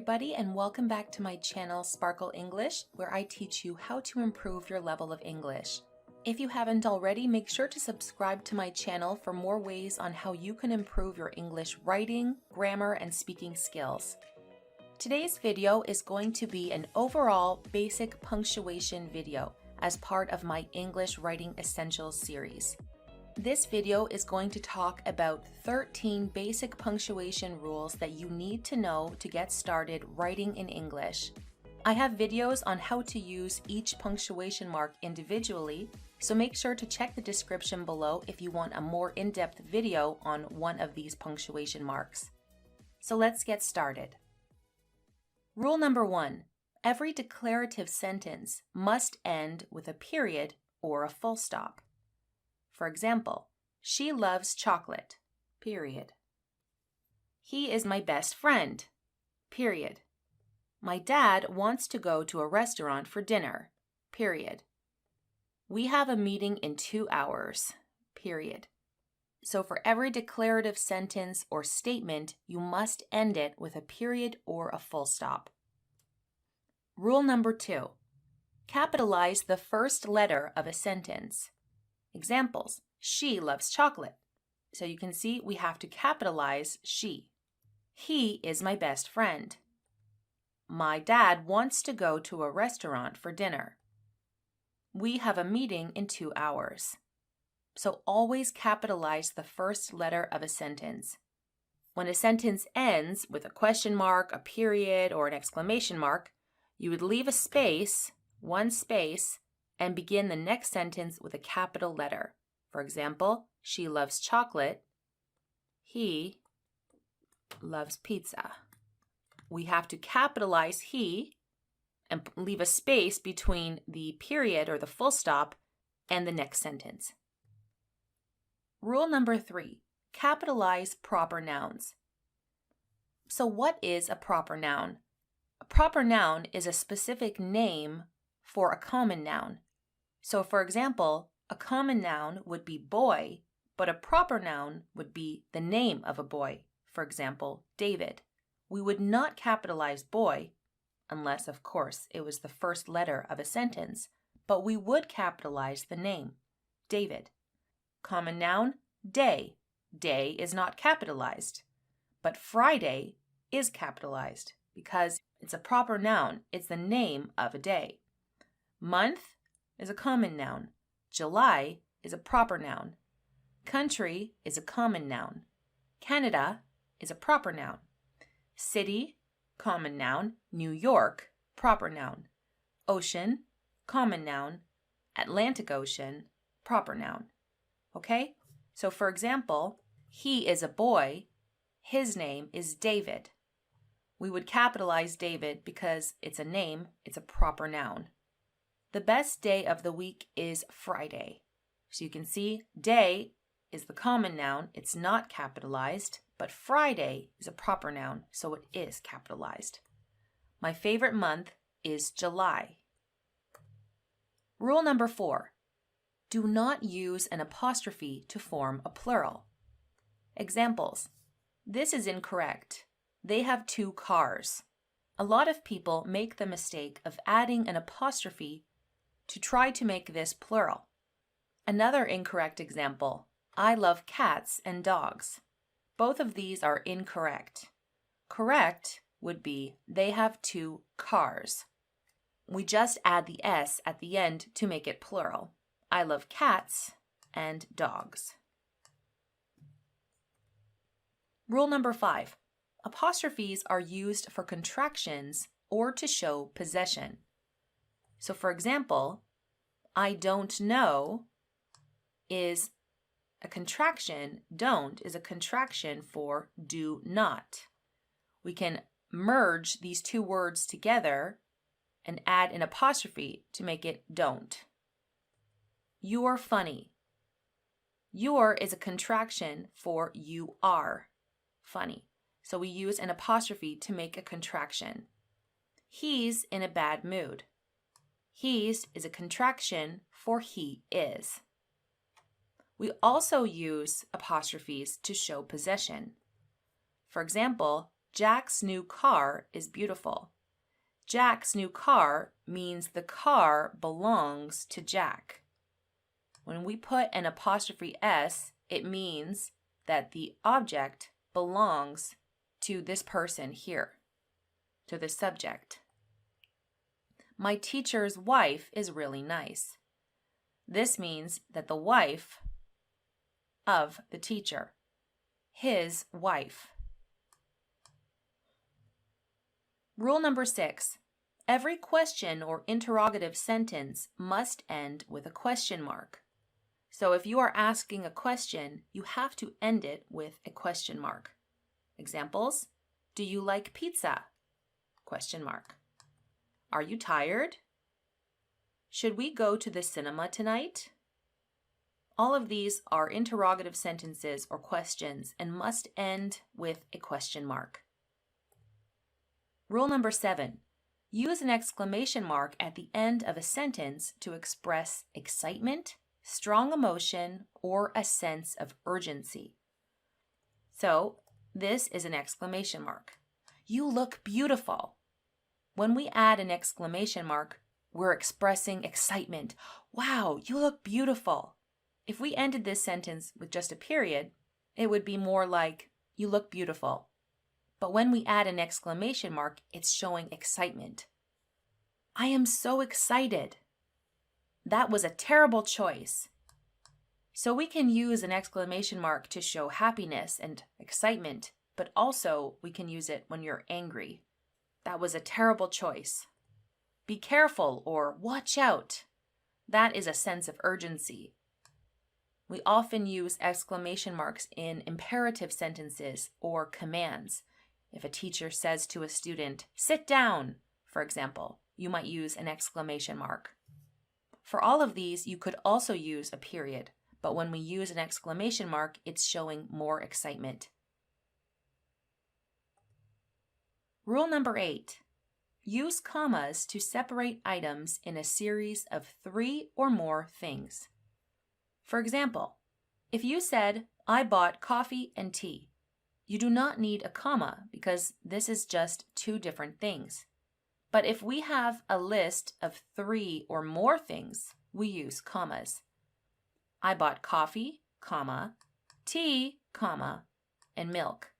everybody, and welcome back to my channel Sparkle English, where I teach you how to improve your level of English. If you haven't already, make sure to subscribe to my channel for more ways on how you can improve your English writing, grammar, and speaking skills. Today's video is going to be an overall basic punctuation video as part of my English Writing Essentials series. This video is going to talk about 13 basic punctuation rules that you need to know to get started writing in English. I have videos on how to use each punctuation mark individually, so make sure to check the description below if you want a more in-depth video on one of these punctuation marks. So let's get started. Rule number 1. Every declarative sentence must end with a period or a full stop. For example, she loves chocolate, period. He is my best friend, period. My dad wants to go to a restaurant for dinner, period. We have a meeting in 2 hours, period. So for every declarative sentence or statement, you must end it with a period or a full stop. Rule number 2. Capitalize the first letter of a sentence. Examples, she loves chocolate. So you can see we have to capitalize she. He is my best friend. My dad wants to go to a restaurant for dinner. We have a meeting in 2 hours. So always capitalize the first letter of a sentence. When a sentence ends with a question mark, a period, or an exclamation mark, you would leave a space, one space, and begin the next sentence with a capital letter. For example, she loves chocolate. He loves pizza. We have to capitalize he and leave a space between the period or the full stop and the next sentence. Rule number 3. Capitalize proper nouns. So what is a proper noun? A proper noun is a specific name for a common noun. So for example, a common noun would be boy, but a proper noun would be the name of a boy. For example, David. We would not capitalize boy, unless of course it was the first letter of a sentence, but we would capitalize the name, David. Common noun, day. Day is not capitalized, but Friday is capitalized because it's a proper noun. It's the name of a day. Month is a common noun. July is a proper noun. Country is a common noun. Canada is a proper noun. City, common noun. New York, proper noun. Ocean, common noun. Atlantic Ocean, proper noun. Okay? So for example, he is a boy. His name is David. We would capitalize David because it's a name, it's a proper noun. The best day of the week is Friday. So you can see day is the common noun. It's not capitalized, but Friday is a proper noun, so it is capitalized. My favorite month is July. Rule number 4. Do not use an apostrophe to form a plural. Examples. This is incorrect. They have 2 cars. A lot of people make the mistake of adding an apostrophe to try to make this plural. Another incorrect example, I love cats and dogs. Both of these are incorrect. Correct would be they have 2 cars. We just add the S at the end to make it plural. I love cats and dogs. Rule number 5. Apostrophes are used for contractions or to show possession. So for example, I don't know is a contraction. Don't is a contraction for do not. We can merge these 2 words together and add an apostrophe to make it don't. You're funny. Your is a contraction for you are funny. So we use an apostrophe to make a contraction. He's in a bad mood. He's is a contraction for he is. We also use apostrophes to show possession. For example, Jack's new car is beautiful. Jack's new car means the car belongs to Jack. When we put an apostrophe S, it means that the object belongs to this person here, to the subject. My teacher's wife is really nice. This means that the wife of the teacher, his wife. Rule number 6. Every question or interrogative sentence must end with a question mark. So if you are asking a question, you have to end it with a question mark. Examples: do you like pizza? Question mark. Are you tired? Should we go to the cinema tonight? All of these are interrogative sentences or questions and must end with a question mark. Rule number 7. Use an exclamation mark at the end of a sentence to express excitement, strong emotion, or a sense of urgency. So, this is an exclamation mark. You look beautiful. When we add an exclamation mark, we're expressing excitement. Wow, you look beautiful. If we ended this sentence with just a period, it would be more like, you look beautiful. But when we add an exclamation mark, it's showing excitement. I am so excited. That was a terrible choice. So we can use an exclamation mark to show happiness and excitement, but also we can use it when you're angry. That was a terrible choice. Be careful or watch out. That is a sense of urgency. We often use exclamation marks in imperative sentences or commands. If a teacher says to a student, sit down, for example, you might use an exclamation mark. For all of these, you could also use a period, but when we use an exclamation mark, it's showing more excitement. Rule number 8. Use commas to separate items in a series of 3 or more things. For example, if you said, I bought coffee and tea, you do not need a comma because this is just 2 different things. But if we have a list of 3 or more things, we use commas. I bought coffee, comma, tea, comma, and milk.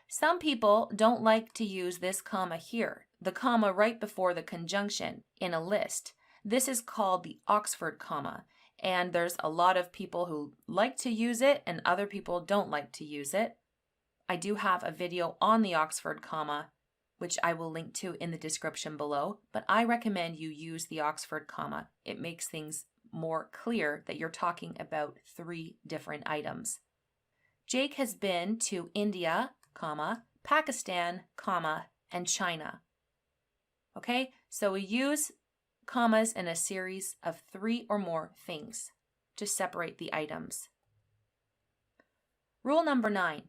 Some people don't like to use this comma here, the comma right before the conjunction in a list. This is called the Oxford comma, and there's a lot of people who like to use it and other people don't like to use it. I do have a video on the Oxford comma, which I will link to in the description below, but I recommend you use the Oxford comma. It makes things more clear that you're talking about 3 different items. Jake has been to India, comma, Pakistan, comma, and China. Okay, so we use commas in a series of 3 or more things to separate the items. Rule number 9.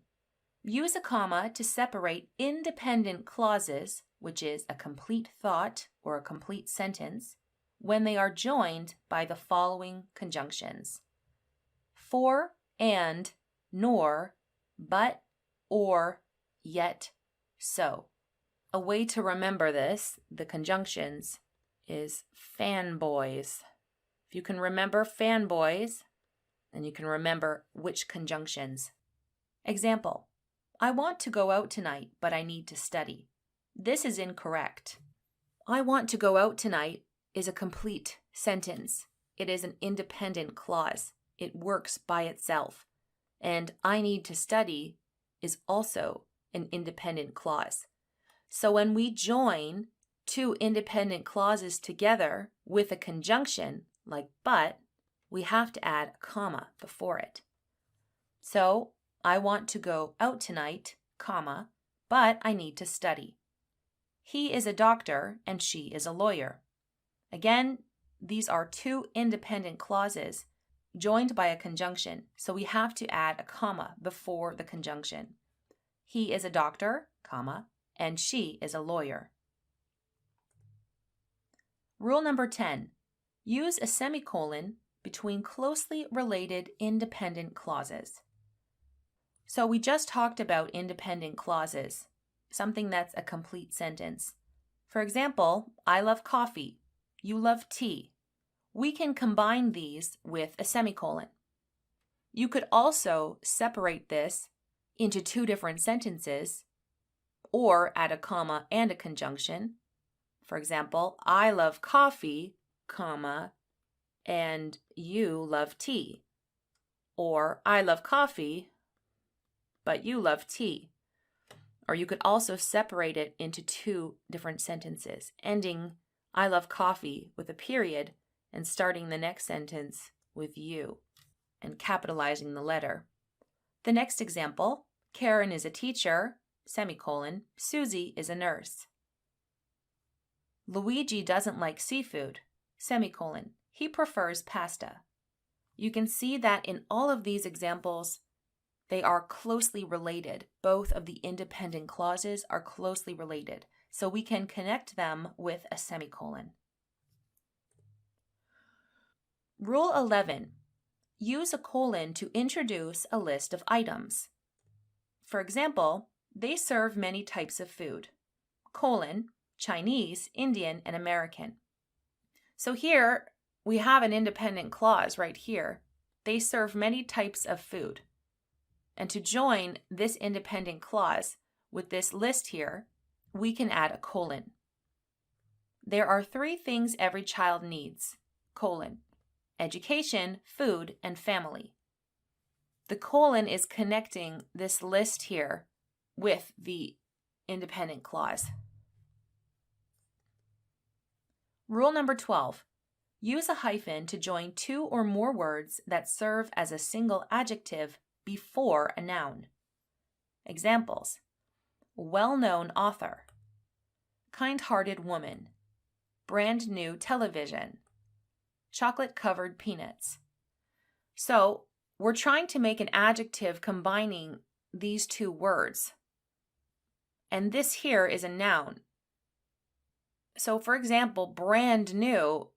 Use a comma to separate independent clauses, which is a complete thought or a complete sentence, when they are joined by the following conjunctions: for, and, nor, but, or, yet, so. A way to remember this, the conjunctions, is fanboys. If you can remember fanboys, then you can remember which conjunctions. Example: I want to go out tonight, but I need to study. This is incorrect. I want to go out tonight is a complete sentence. It is an independent clause. It works by itself. And I need to study is also an independent clause. So when we join 2 independent clauses together with a conjunction, like but, we have to add a comma before it. So, I want to go out tonight, comma, but I need to study. He is a doctor and she is a lawyer. Again, these are 2 independent clauses joined by a conjunction, so we have to add a comma before the conjunction. He is a doctor, comma, and she is a lawyer. Rule number 10. Use a semicolon between closely related independent clauses. So we just talked about independent clauses. something that's a complete sentence. For example, I love coffee. You love tea. We can combine these with a semicolon. You could also separate this into two different sentences or add a comma and a conjunction. For example, I love coffee, comma, and you love tea. Or I love coffee, but you love tea. Or you could also separate it into two different sentences, ending I love coffee with a period and starting the next sentence with you and capitalizing the letter. The next example, Karen is a teacher, semicolon, Susie is a nurse. Luigi doesn't like seafood, semicolon, he prefers pasta. You can see that in all of these examples, they are closely related. Both of the independent clauses are closely related, so we can connect them with a semicolon. Rule 11. Use a colon to introduce a list of items. For example, they serve many types of food. Colon, Chinese, Indian, and American. So here we have an independent clause right here. They serve many types of food. And to join this independent clause with this list here, we can add a colon. There are 3 things every child needs, colon, education, food, and family. The colon is connecting this list here with the independent clause. Rule number 12. Use a hyphen to join 2 or more words that serve as a single adjective before a noun. Examples: well-known author, kind-hearted woman, brand new television, chocolate-covered peanuts. So we're trying to make an adjective combining these 2 words. And this here is a noun. So for example, brand new,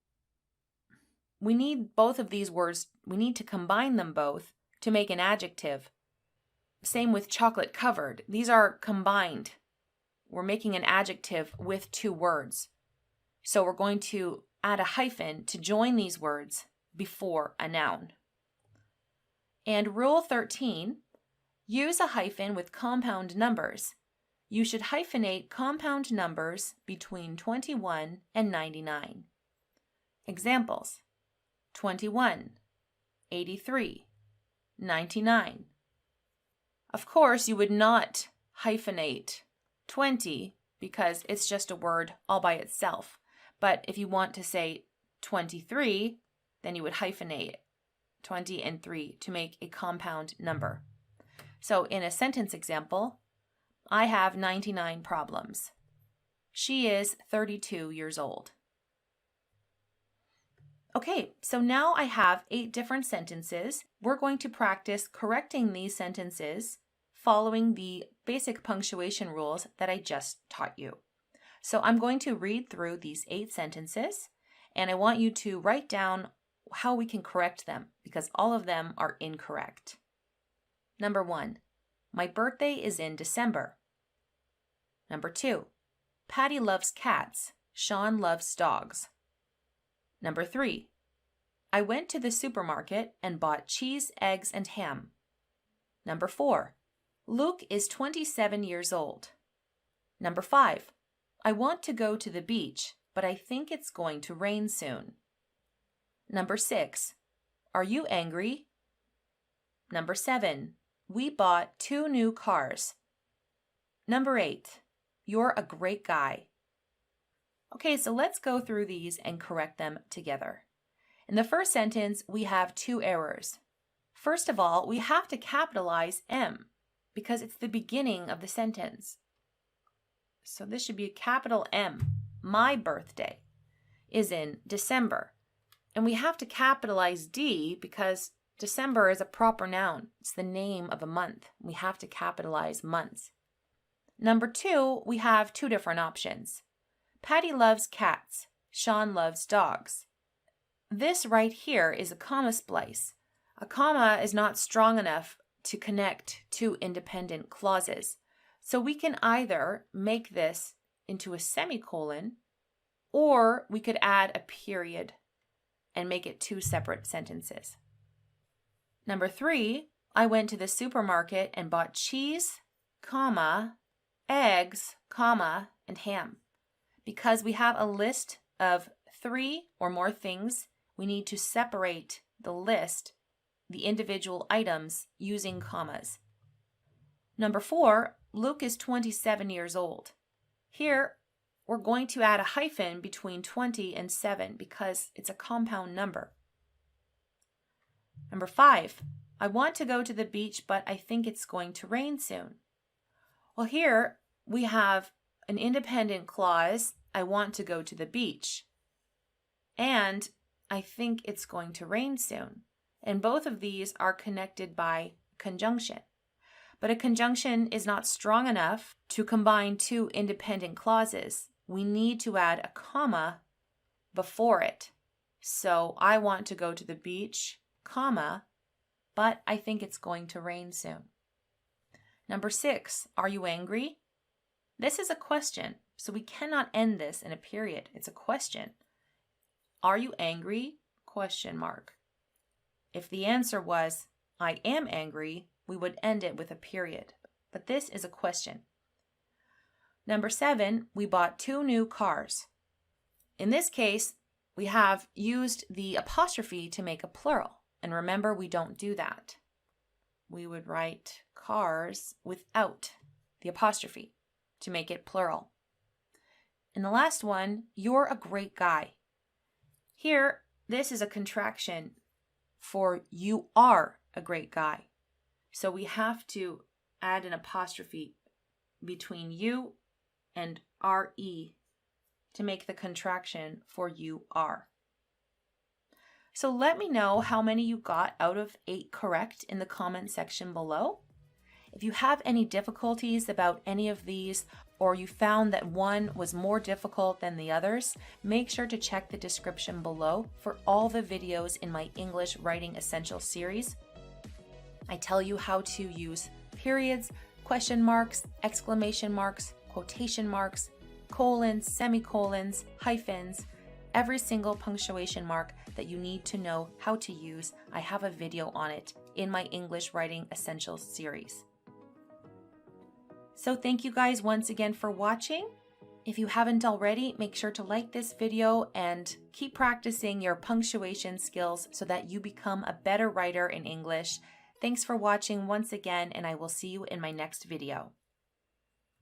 we need both of these words, we need to combine them both to make an adjective. Same with chocolate covered. These are combined. We're making an adjective with 2 words. So we're going to add a hyphen to join these words before a noun. And rule 13, use a hyphen with compound numbers. You should hyphenate compound numbers between 21 and 99. Examples: 21, 83, 99. Of course, you would not hyphenate 20 because it's just a word all by itself. But if you want to say 23, then you would hyphenate 20 and 3 to make a compound number. So in a sentence example, I have 99 problems. She is 32 years old. Okay, so now I have 8 different sentences. We're going to practice correcting these sentences following the basic punctuation rules that I just taught you. So I'm going to read through these 8 sentences, and I want you to write down how we can correct them because all of them are incorrect. Number 1, my birthday is in December. Number 2, Patty loves cats. Sean loves dogs. Number 3, I went to the supermarket and bought cheese, eggs, and ham. Number 4, Luke is 27 years old. Number 5, I want to go to the beach, but I think it's going to rain soon. Number 6, are you angry? Number 7, we bought 2 new cars. Number 8, you're a great guy. Okay, so let's go through these and correct them together. In the first sentence, we have 2 errors. First of all, we have to capitalize M because it's the beginning of the sentence. So this should be a capital M. My birthday is in December. And we have to capitalize D because December is a proper noun. It's the name of a month. We have to capitalize months. Number 2, we have 2 different options. Patty loves cats. Sean loves dogs. This right here is a comma splice. A comma is not strong enough to connect 2 independent clauses. So we can either make this into a semicolon, or we could add a period and make it 2 separate sentences. Number 3, I went to the supermarket and bought cheese, comma, eggs, comma, and ham. Because we have a list of 3 or more things, we need to separate the list, the individual items, using commas. Number 4, Luke is 27 years old. Here, we're going to add a hyphen between 20 and 7 because it's a compound number. Number 5, I want to go to the beach, but I think it's going to rain soon. Well, here we have an independent clause, I want to go to the beach, and I think it's going to rain soon. And both of these are connected by conjunction. But a conjunction is not strong enough to combine 2 independent clauses. We need to add a comma before it. So I want to go to the beach, comma, but I think it's going to rain soon. Number 6, are you angry? This is a question, so we cannot end this in a period. It's a question. Are you angry? Question mark. If the answer was, I am angry, we would end it with a period. But this is a question. Number 7, we bought 2 new cars. In this case, we have used the apostrophe to make a plural. And remember, we don't do that. We would write cars without the apostrophe to make it plural. And the last one, you're a great guy. Here, this is a contraction for you are a great guy. So we have to add an apostrophe between you and RE to make the contraction for you are. So let me know how many you got out of 8 correct in the comment section below. If you have any difficulties about any of these, or you found that one was more difficult than the others, make sure to check the description below for all the videos in my English Writing Essentials series. I tell you how to use periods, question marks, exclamation marks, quotation marks, colons, semicolons, hyphens, every single punctuation mark that you need to know how to use. I have a video on it in my English Writing Essentials series. So thank you guys once again for watching. If you haven't already, make sure to like this video and keep practicing your punctuation skills so that you become a better writer in English. Thanks for watching once again, and I will see you in my next video.